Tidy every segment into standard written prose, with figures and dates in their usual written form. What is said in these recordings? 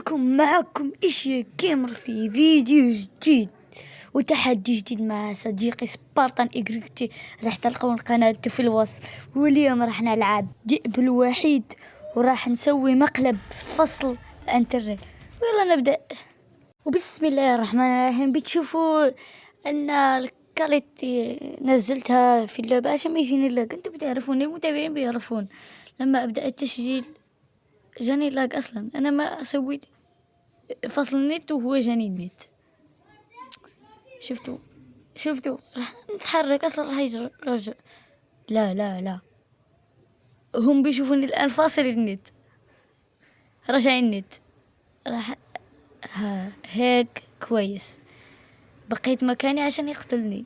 بكم معكم إشيا جيمر في فيديو جديد وتحدي جديد مع صديقي سبارتان إجريكتي. راح تلقون قناته في الوصف. واليوم راح نلعب دئب الوحيد وراح نسوي مقلب فصل الانترنت. ويلا نبدأ. وبسم الله الرحمن الرحيم. بتشوفوا أن الكاليتي نزلتها في اللعبة عشان ما يجيني لاج. انتم بتعرفون، المتابعين بيعرفون لما أبدأ التسجيل جاني لاج. أصلا أنا ما سويت فصل النت وهو جاني النت. شفتوا راح نتحرك أصلا راح يرجع. لا هم بيشوفوني الآن فاصل النت، رجع النت. راح هيك كويس، بقيت مكاني عشان يقتلني.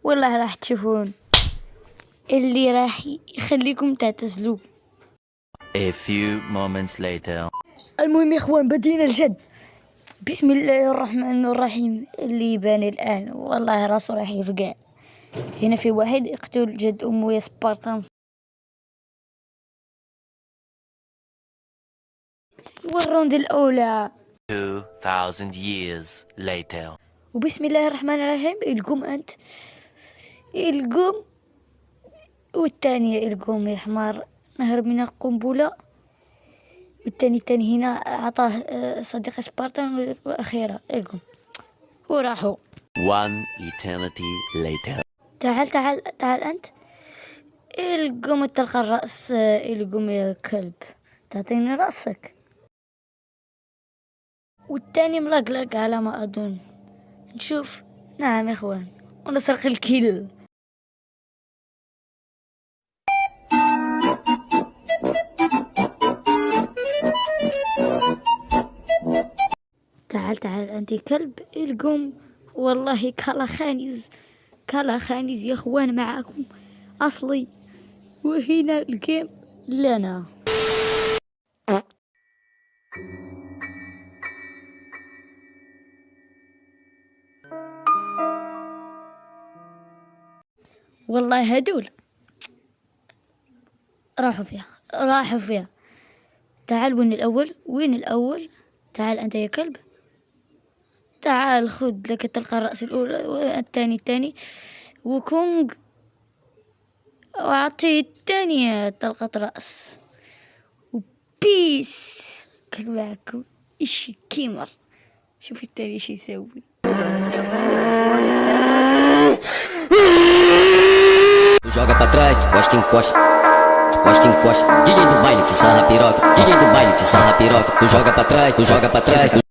والله راح تشوفون اللي راح يخليكم تعتزلوا. A few moments later. المهم يا اخوان، بدينا الجد. بسم الله الرحمن الرحيم. اللي يبان الآن والله راسه راح يفقع. هنا في واحد يقتل جد أمه يا سبارتان. والروند الأولى 2000 years later. وبسم الله الرحمن الرحيم. القوم والثانية القوم يا حمار، نهرب من القنبلة. والثاني هنا أعطاه صديق سبارتان وأخيرا القوم وراحوا. One eternity later. تعال أنت. القوم تلقى الرأس. القوم يا كلب، تعطيني رأسك. والثاني ملقلق على ما أظن. نشوف. نعم يا إخوان، ونسرق الكيل. تعال أنت كلب. القوم والله كلا خانز يا إخوان معاكم أصلي. وهنا الجيم لنا. والله هدول راحوا فيها. تعال، وين الأول. تعال أنت يا كلب، تعال خذ لك تلقى الرأس الأولى. والثاني وكونغ، وأعطيه الثانية تلقى رأس. وبيس كل معكم إيش كيمر. شوف الثاني إيش يسوي. Joga pra trás, encosta. DJ do baile te sarra piroca. DJ do baile te sarra piroca. Tu joga pra trás.